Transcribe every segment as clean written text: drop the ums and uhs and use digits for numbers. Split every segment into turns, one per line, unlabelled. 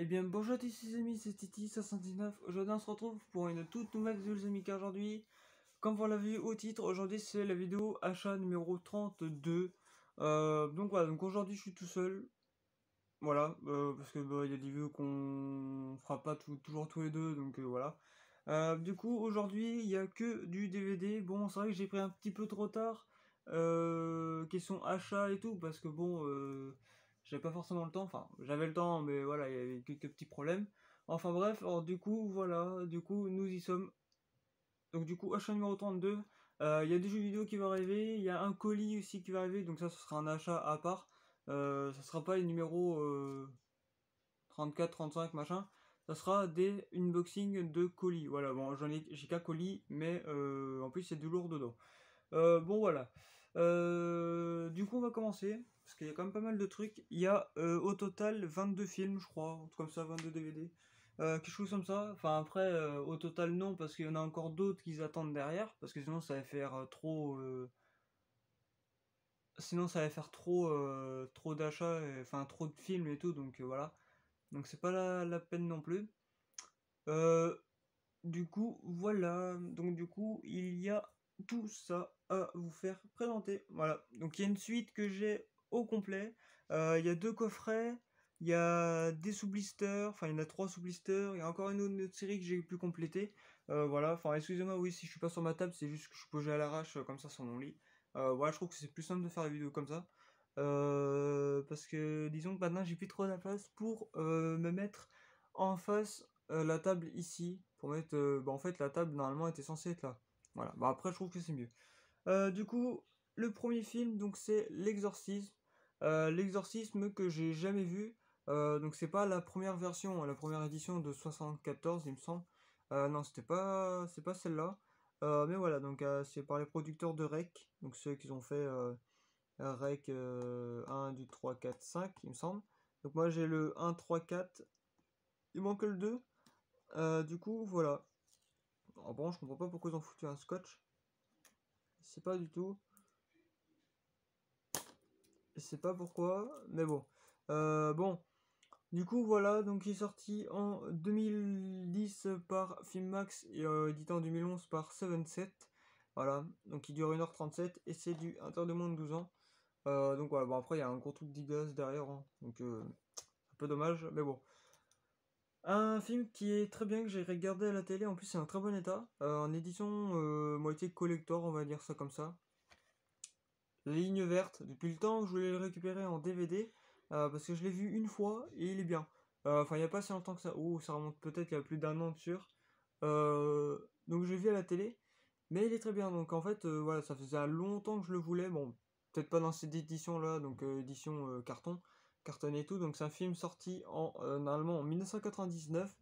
Eh bien bonjour à tous les amis, c'est Titi79. Aujourd'hui on se retrouve pour une toute nouvelle vidéo les amis, car aujourd'hui, comme vous l'avez vu au titre, aujourd'hui c'est la vidéo achat numéro 32. Donc voilà, donc aujourd'hui je suis tout seul. Voilà, parce que il y a des vidéos qu'on fera pas toujours tous les deux, donc voilà. Du coup aujourd'hui il n'y a que du DVD. Bon, c'est vrai que j'ai pris un petit peu trop tard, question achat et tout, parce que bon, j'avais pas forcément le temps, enfin j'avais le temps, mais voilà, il y avait quelques petits problèmes. Enfin bref, alors du coup voilà, du coup nous y sommes. Donc du coup achat numéro 32, il y a des jeux vidéo qui vont arriver, il y a un colis aussi qui va arriver, donc ça ce sera un achat à part. Ça sera pas les numéros 34, 35, machin. Ça sera des unboxing de colis. Voilà, bon, j'ai qu'un colis, mais en plus, c'est du lourd dedans. Bon, voilà. Du coup, on va commencer, parce qu'il y a quand même pas mal de trucs. Il y a au total 22 films, je crois, un truc comme ça, 22 DVD. Quelque chose comme ça. Enfin, après, au total, non, parce qu'il y en a encore d'autres qui attendent derrière, parce que sinon, ça va faire trop. Sinon, ça va faire trop d'achats, enfin, trop de films et tout, donc voilà. Donc c'est pas la peine non plus. Euh, du coup, voilà. Donc du coup, il y a tout ça à vous faire présenter. Voilà. Donc il y a une suite que j'ai au complet. Il y a deux coffrets. Il y a des sous-blisters. Enfin, il y en a trois sous-blisters. Il y a encore une autre série que j'ai pu compléter. Voilà. Enfin, excusez-moi, oui, si je suis pas sur ma table, c'est juste que je suis posé à l'arrache comme ça sur mon lit. Voilà, je trouve que c'est plus simple de faire des vidéos comme ça. Parce que disons que maintenant j'ai plus trop la place pour me mettre en face la table ici pour mettre en fait la table normalement était censée être là, voilà. Bah après je trouve que c'est mieux. Du coup le premier film donc c'est l'exorcisme. L'exorcisme que j'ai jamais vu. Donc c'est pas la première version, la première édition de 74 il me semble. Non, c'est pas celle-là. Mais voilà, donc c'est par les producteurs de REC, donc ceux qui ont fait REC 1, 2, 3, 4, 5 il me semble. Donc moi j'ai le 1, 3, 4, il manque le 2. Du coup, voilà. En bon, je comprends pas pourquoi ils ont foutu un scotch. C'est pas du tout. Je sais pas pourquoi, mais bon. Bon. Du coup, voilà. Donc, il est sorti en 2010 par Filmax et édité en 2011 par 7. Voilà. Donc, il dure 1h37 et c'est du interdit de moins de 12 ans. Donc, voilà. Bon, après, il y a un gros truc d'IGAS derrière. Hein. Donc, un peu dommage, mais bon. Un film qui est très bien, que j'ai regardé à la télé, en plus c'est en très bon état, en édition moitié collector, on va dire ça comme ça. La ligne verte, depuis le temps je voulais le récupérer en DVD, parce que je l'ai vu une fois et il est bien. Enfin il n'y a pas si longtemps que ça, ou ça remonte peut-être il y a plus d'un an de sûr. Donc je l'ai vu à la télé, mais il est très bien, donc en fait voilà, ça faisait longtemps que je le voulais, bon, peut-être pas dans cette édition là, donc édition carton et tout, donc c'est un film sorti normalement en 1999.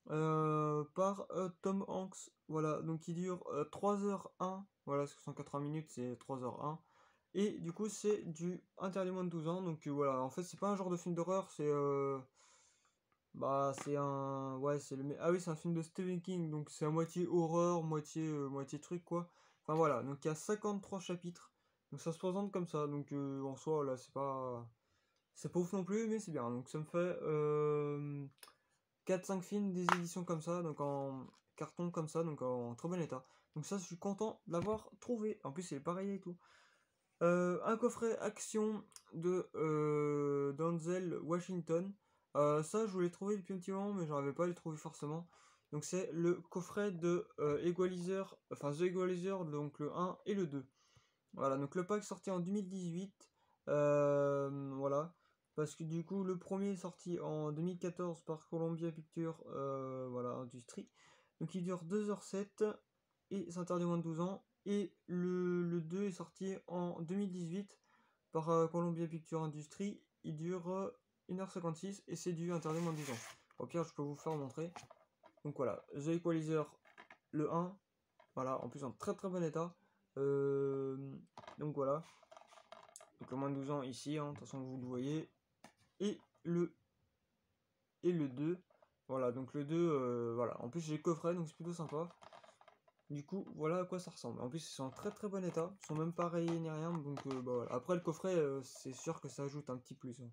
Par Tom Hanks. Voilà, donc il dure 3h01. Voilà, 180 minutes, c'est 3h01. Et du coup, c'est du interdit moins de 12 ans. Donc voilà, en fait, c'est pas un genre de film d'horreur, c'est. Bah, c'est un. Ouais, c'est le. Ah oui, c'est un film de Stephen King, donc c'est à moitié horreur, moitié truc, quoi. Enfin voilà, donc il y a 53 chapitres. Donc ça se présente comme ça. Donc en soi, là, c'est pas. C'est pas ouf non plus, mais c'est bien. Donc ça me fait 4-5 films des éditions comme ça, donc en carton comme ça, donc en trop bon état. Donc ça, je suis content de l'avoir trouvé. En plus, il est pareil et tout. Un coffret action de Denzel Washington. Ça, je voulais trouver depuis un petit moment, mais j'arrivais pas à le trouver forcément. Donc c'est le coffret de Equalizer, enfin The Equalizer, donc le 1 et le 2. Voilà, donc le pack sorti en 2018. Voilà. Parce que du coup, le premier est sorti en 2014 par Columbia Pictures, voilà, Industrie. Donc il dure 2h07 et c'est interdit moins de 12 ans. Et le 2 est sorti en 2018 par Columbia Pictures Industries. Il dure 1h56 et c'est du interdit moins de 12 ans. Au pire, je peux vous faire montrer. Donc voilà, The Equalizer, le 1. Voilà, en plus en très très bon état. Donc voilà. Donc le moins de 12 ans ici, hein, de toute façon vous le voyez. Et le, et le 2. Voilà, donc le 2, voilà. En plus j'ai le coffret, donc c'est plutôt sympa. Du coup, voilà à quoi ça ressemble. En plus, ils sont en très très bon état. Ils sont même pas rayés ni rien. Donc bah, voilà. Après, le coffret, c'est sûr que ça ajoute un petit plus. Hein.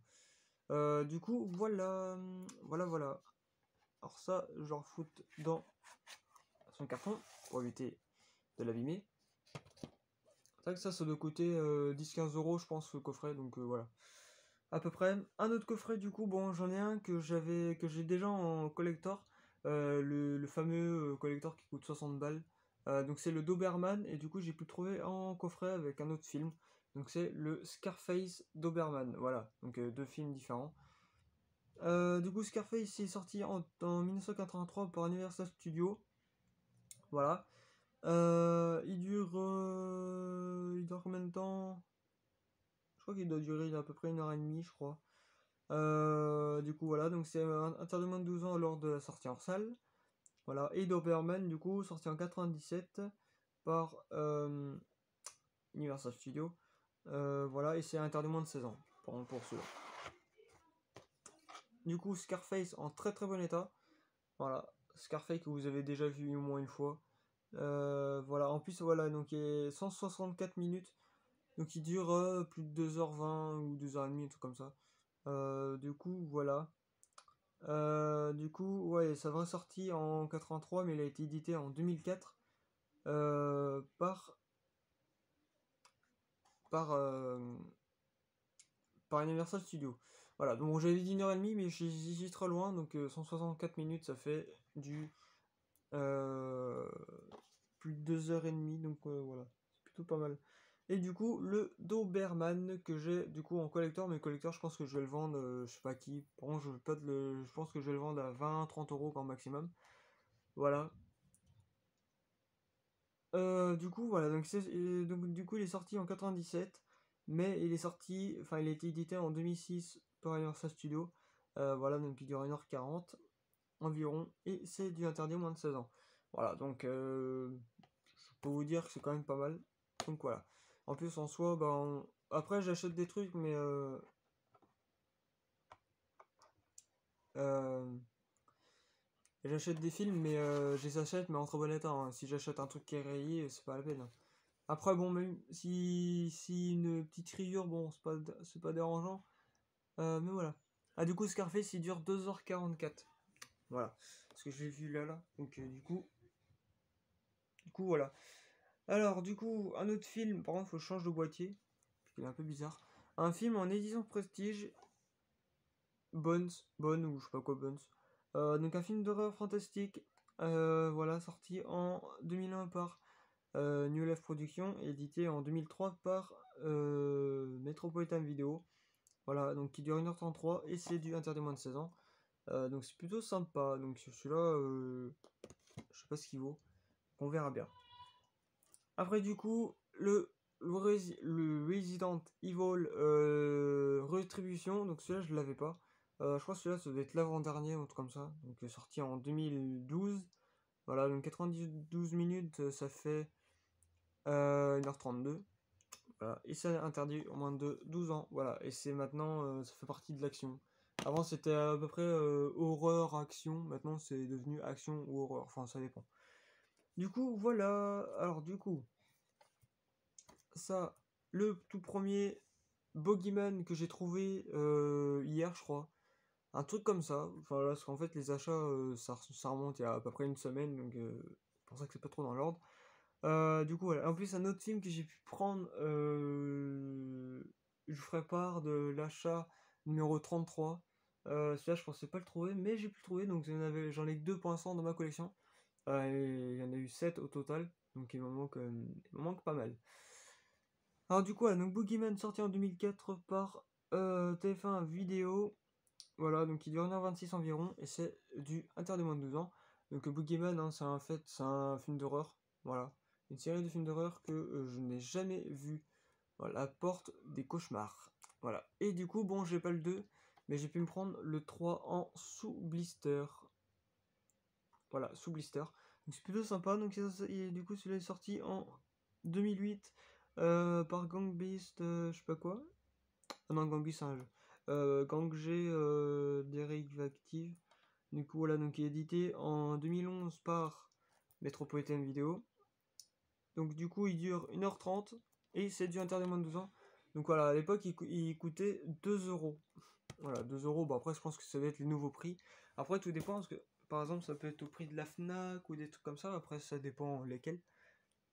Du coup, voilà. Voilà. Alors ça, je le refoute dans son carton pour éviter de l'abîmer. C'est vrai que ça doit coûter 10-15 euros, je pense, le coffret, donc voilà. À peu près. Un autre coffret, du coup, bon, j'en ai un que j'ai déjà en collector. Le fameux collector qui coûte 60 balles. Donc c'est le Doberman, et du coup j'ai pu le trouver en coffret avec un autre film. Donc c'est le Scarface Doberman. Voilà, donc deux films différents. Du coup, Scarface est sorti en 1983 par Universal Studios. Voilà. Il dure combien de temps? Je crois qu'il doit durer à peu près 1 heure et demie, je crois. Du coup, voilà. Donc, c'est interdit de moins de 12 ans lors de la sortie en salle. Voilà. Et Doberman, du coup, sorti en 97 par Universal Studios. Voilà. Et c'est interdit de moins de 16 ans pour ceux-là. Du coup, Scarface en très très bon état. Voilà, Scarface que vous avez déjà vu au moins une fois. Voilà, en plus, voilà, donc il est 164 minutes. Donc il dure plus de 2h20 ou 2h30, un truc comme ça. Du coup, voilà. Du coup, ouais, ça va sorti en 83, mais il a été édité en 2004 par, par Universal Studios. Voilà, donc j'avais dit 1 heure et demie, mais j'y trop loin, donc 164 minutes, ça fait du plus de 2h30, donc voilà, c'est plutôt pas mal. Et du coup, le Doberman que j'ai du coup en collector, mais collector, je pense que je vais le vendre, je sais pas qui. Par contre, je pense que je vais le vendre à 20-30 euros grand maximum. Voilà. Du coup, voilà, donc du coup, il est sorti en 97, mais il est sorti, enfin, il a été édité en 2006 par Universal Studios. Voilà, donc il dure 1h40 environ, et c'est du interdit moins de 16 ans. Voilà, donc je peux vous dire que c'est quand même pas mal. Donc voilà. En plus, en soi, ben, après, j'achète des trucs, mais euh, j'achète des films, mais je les achète, mais en très bon état, hein. Si j'achète un truc qui est rayé, c'est pas la peine, hein. Après, bon, même si une petite rayure, bon, c'est pas dérangeant. Mais voilà. Ah, du coup, Scarface, il dure 2h44. Voilà. Parce que je l'ai vu là. Donc, du coup, voilà. Alors, du coup, un autre film, par contre, il faut que je change de boîtier, parce qu'il est un peu bizarre. Un film en édition prestige, Bones, ou je sais pas quoi, Bones. Donc, un film d'horreur fantastique, voilà, sorti en 2001 par New Life Productions, édité en 2003 par Metropolitan Video. Voilà, donc qui dure 1h33 et c'est du interdit moins de 16 ans. Donc, c'est plutôt sympa. Donc, celui-là, je sais pas ce qu'il vaut. On verra bien. Après, du coup, le Resident Evil Retribution, donc celui-là, je l'avais pas. Je crois que celui-là, ça doit être l'avant-dernier, ou un truc comme ça. Donc, sorti en 2012. Voilà, donc 92 minutes, ça fait 1h32. Voilà, et c'est interdit au moins de 12 ans. Voilà, et c'est maintenant, ça fait partie de l'action. Avant, c'était à peu près horreur, action. Maintenant, c'est devenu action ou horreur. Enfin, ça dépend. Du coup, voilà. Alors, du coup, ça, le tout premier Boogeyman que j'ai trouvé hier, je crois. Un truc comme ça. Enfin, là, parce qu'en fait, les achats, ça remonte il y a à peu près une semaine, donc c'est pour ça que c'est pas trop dans l'ordre. Du coup, voilà. En plus, un autre film que j'ai pu prendre, je vous ferai part de l'achat numéro 33. Celui-là, je pensais pas le trouver, mais j'ai pu le trouver, donc j'en ai que 2 pour l'instant dans ma collection. Et il y en a eu 7 au total, donc il m'en manque pas mal. Alors du coup, voilà, donc Boogeyman sorti en 2004 par TF1 Vidéo. Voilà, donc il dure 1h26 environ, et c'est du interdit moins de 12 ans. Donc Boogeyman, hein, c'est un film d'horreur. Voilà, une série de films d'horreur que je n'ai jamais vu. Voilà, la porte des cauchemars. Voilà, et du coup, bon, j'ai pas le 2, mais j'ai pu me prendre le 3 en sous blister. Voilà, sous blister. Donc c'est plutôt sympa. Donc du coup, celui-là est sorti en 2008 par Gang Beast, je sais pas quoi. Ah non, Gang Beast, c'est un jeu. Gang G Dérivactive. Du coup, voilà, donc il est édité en 2011 par Metropolitan Video. Donc du coup, il dure 1h30 et c'est du interdit moins de 12 ans. Donc voilà, à l'époque, il coûtait 2 euros. Voilà, 2 euros. Bon, après, je pense que ça doit être les nouveaux prix. Après, tout dépend parce que, par exemple, ça peut être au prix de la Fnac ou des trucs comme ça. Après, ça dépend lesquels.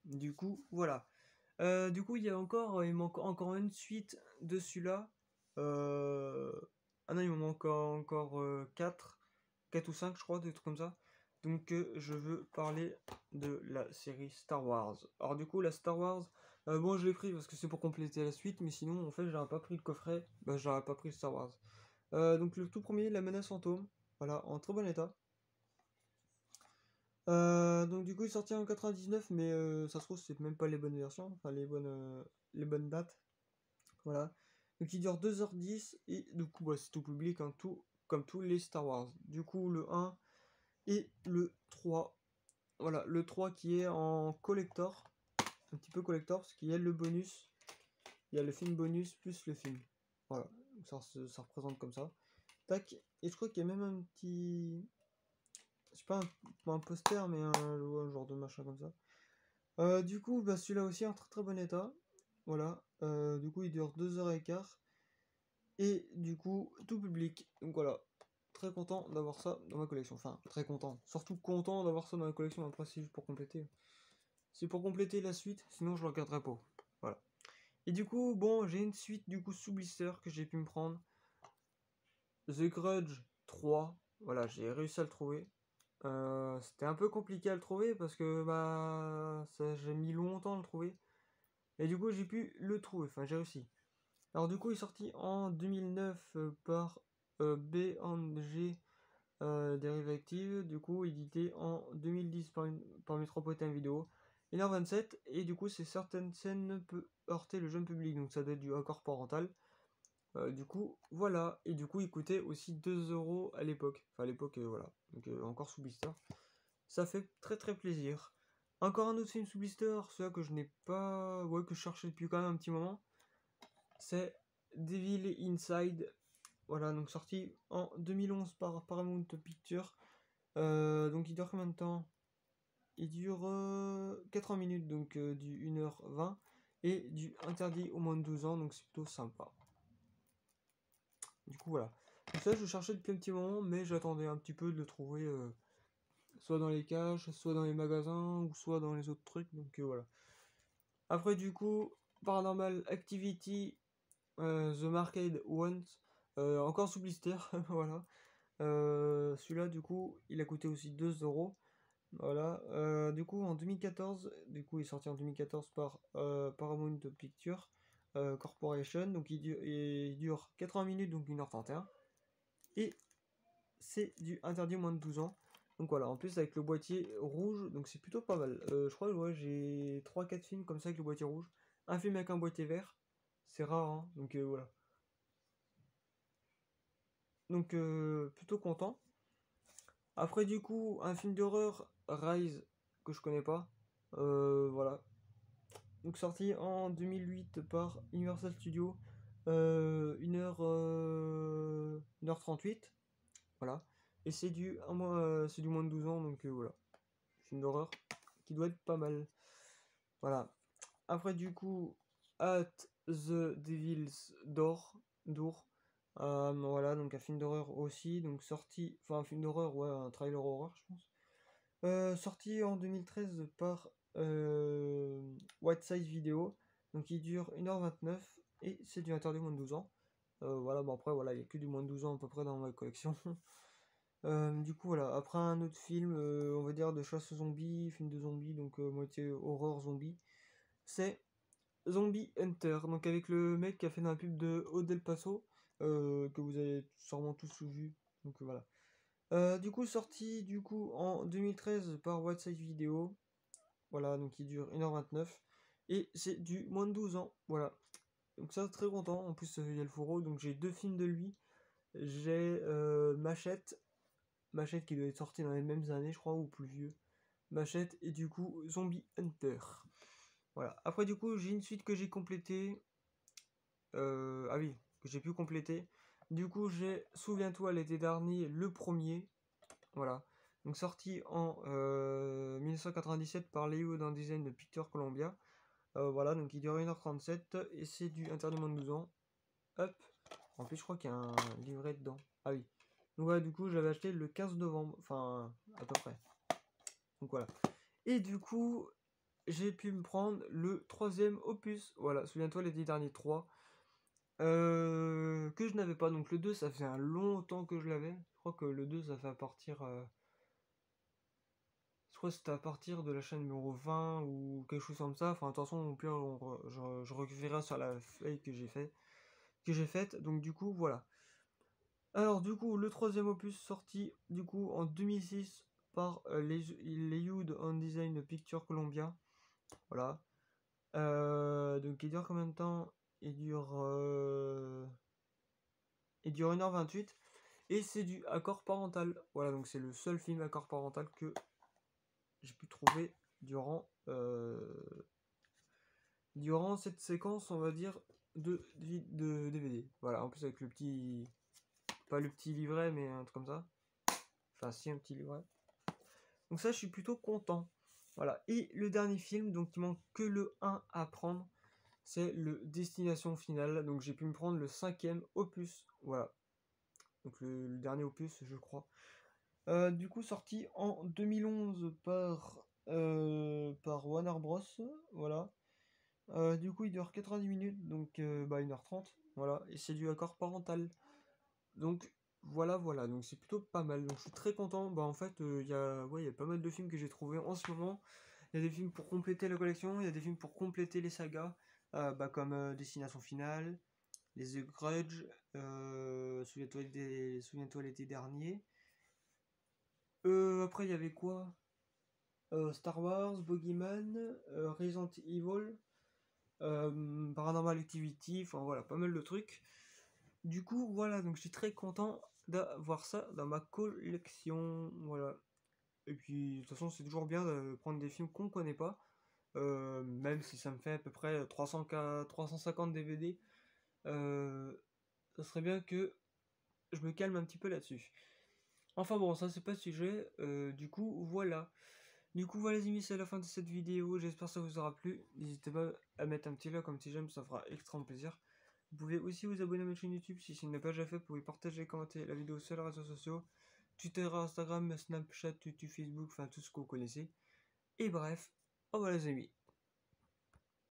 Du coup, voilà. Du coup, il manque encore une suite de celui-là. Euh, Ah non, il me manque encore 4 ou 5 je crois, des trucs comme ça. Donc, je veux parler de la série Star Wars. Alors, du coup, la Star Wars, bon, je l'ai pris parce que c'est pour compléter la suite, mais sinon, en fait, j'aurais pas pris le coffret, bah, j'aurais pas pris Star Wars. Donc, le tout premier, la menace fantôme, voilà, en très bon état. Donc du coup il est sorti en 99 mais ça se trouve c'est même pas les bonnes versions, enfin les bonnes dates. Voilà. Donc il dure 2h10 et du coup bah, c'est tout public hein, tout, comme tous les Star Wars. Du coup le 1 et le 3. Voilà, le 3 qui est en collector, un petit peu collector parce qu'il y a le bonus, il y a le film bonus plus le film. Voilà, donc ça représente comme ça. Tac, et je crois qu'il y a même un petit... Je sais pas un poster mais un genre de machin comme ça. Du coup, bah, celui-là aussi en très très bon état. Voilà. Du coup, il dure 2h15. Et du coup, tout public. Donc voilà. Très content d'avoir ça dans ma collection. Enfin, très content. Surtout content d'avoir ça dans ma collection. Après, c'est juste pour compléter. C'est pour compléter la suite. Sinon, je le regarderai pas. Voilà. Et du coup, bon, j'ai une suite du coup sous blister que j'ai pu me prendre. The Grudge 3. Voilà, j'ai réussi à le trouver. C'était un peu compliqué à le trouver parce que bah j'ai mis longtemps à le trouver. Et du coup, j'ai pu le trouver. Enfin, j'ai réussi. Alors, du coup, il est sorti en 2009 par B&G Derivative. Du coup, édité en 2010 par Metropolitan Video. 1h27. Et du coup, c'est certaines scènes peuvent heurter le jeune public. Donc, ça doit être du accord parental. Du coup, voilà. Et du coup, il coûtait aussi 2 euros à l'époque. Enfin, à l'époque, voilà. Donc, encore sous blister. Ça fait très très plaisir. Encore un autre film sous blister. Celui-là que je n'ai pas. Ouais, que je cherchais depuis quand même un petit moment. C'est Devil Inside. Voilà, donc sorti en 2011 par Paramount Pictures. Donc il dure combien de temps? Il dure 80 minutes, donc du 1h20. Et du interdit au moins de 12 ans, donc c'est plutôt sympa. Du coup, voilà. Donc ça, je cherchais depuis un petit moment, mais j'attendais un petit peu de le trouver soit dans les caches, soit dans les magasins, ou soit dans les autres trucs. Donc voilà. Après, du coup, Paranormal Activity The Market Hunt, encore sous blister, voilà. Celui-là, du coup, il a coûté aussi 2 euros. Voilà. Du coup, en 2014, du coup, il est sorti en 2014 par Paramount Pictures Corporation. Donc, il dure 80 minutes, donc 1h31. Et c'est du interdit moins de 12 ans. Donc voilà, en plus avec le boîtier rouge, donc c'est plutôt pas mal. Je crois que ouais, j'ai 3-4 films comme ça avec le boîtier rouge. Un film avec un boîtier vert, c'est rare, hein, donc voilà. Donc plutôt content. Après du coup, un film d'horreur, Rise, que je connais pas. Voilà. Donc sorti en 2008 par Universal Studios. 1h38. Voilà. Et c'est c'est du moins de 12 ans, donc voilà. Film d'horreur qui doit être pas mal. Voilà. Après du coup, At the Devil's Door. Voilà, donc un film d'horreur aussi, donc sorti, enfin un film d'horreur, ouais, un trailer horreur, je pense. Sorti en 2013 par White Size Video, donc il dure 1h29 et c'est du interdit moins de 12 ans. Voilà, bon après, voilà, il n'y a que du moins de 12 ans à peu près dans ma collection. Du coup, voilà, après un autre film, on va dire de chasse aux zombies, film de zombies, donc moitié horreur zombie, c'est Zombie Hunter, donc avec le mec qui a fait dans la pub de Odel Paso, que vous avez sûrement tous vu, donc voilà. Du coup, sorti du coup en 2013 par WhatsApp Vidéo, voilà, donc il dure 1h29, et c'est du moins de 12 ans, voilà. Donc ça, très content, en plus il y a le fourreau, donc j'ai 2 films de lui, j'ai Machette qui doit être sorti dans les mêmes années, je crois, ou plus vieux, Machette, et du coup Zombie Hunter. Voilà. Après, du coup, j'ai une suite que j'ai complétée. Ah oui, que j'ai pu compléter. Du coup, j'ai Souviens-toi l'été dernier, le premier. Voilà. Donc, sorti en 1997 par Léo d'un design de Peter Columbia. Voilà, donc il dure 1h37 et c'est du interdit moins de 12 ans. Hop. En plus, je crois qu'il y a un livret dedans. Ah oui. Donc voilà, du coup, j'avais acheté le 15 novembre. Enfin, à peu près. Donc voilà. Et du coup, j'ai pu me prendre le troisième opus. Voilà, souviens-toi les 10 derniers 3. Que je n'avais pas. Donc le 2, ça fait un long temps que je l'avais. Je crois que le 2, ça fait à partir... je crois que c'était à partir de la chaîne numéro 20 ou quelque chose comme ça. Enfin, attention, au pire, je reverrai sur la feuille que j'ai faite. Donc du coup, voilà. Alors du coup, le troisième opus sorti du coup en 2006 par les Youth on Design Picture Columbia. Voilà. Donc il dure combien de temps? Il dure 1h28. Et c'est du accord parental. Voilà, donc c'est le seul film accord parental que j'ai pu trouver durant cette séquence, on va dire, de DVD. Voilà, en plus avec le petit... Pas le petit livret, mais un truc comme ça. Enfin, si, un petit livret. Donc ça, je suis plutôt content. Voilà. Et le dernier film, donc il manque que le 1 à prendre, c'est le Destination Finale. Donc j'ai pu me prendre le 5e opus. Voilà. Donc le dernier opus, je crois. Du coup, sorti en 2011 par Warner Bros. Voilà. Du coup, il dure 90 minutes, donc 1h30. Voilà. Et c'est du accord parental. Donc voilà, voilà. Donc c'est plutôt pas mal. Donc je suis très content. Bah en fait, il y a pas mal de films que j'ai trouvé en ce moment. Il y a des films pour compléter la collection. Il y a des films pour compléter les sagas. Comme Destination Finale, les The Grudge, Souviens-toi l'été dernier. Après, il y avait quoi? Star Wars, Boogeyman, Resident Evil, Paranormal Activity, enfin voilà, pas mal de trucs. Du coup, voilà, donc je suis très content d'avoir ça dans ma collection, voilà. Et puis, de toute façon, c'est toujours bien de prendre des films qu'on connaît pas, même si ça me fait à peu près 350 DVD, ça serait bien que je me calme un petit peu là-dessus. Enfin bon, ça c'est pas le sujet, du coup, voilà. Du coup, voilà les amis, c'est la fin de cette vidéo. J'espère que ça vous aura plu. N'hésitez pas à mettre un petit like, un petit j'aime, ça fera extrêmement plaisir. Vous pouvez aussi vous abonner à ma chaîne YouTube si ce n'est pas déjà fait. Vous pouvez partager, commenter la vidéo sur les réseaux sociaux, Twitter, Instagram, Snapchat, YouTube, Facebook, enfin tout ce que vous connaissez. Et bref, au revoir les amis.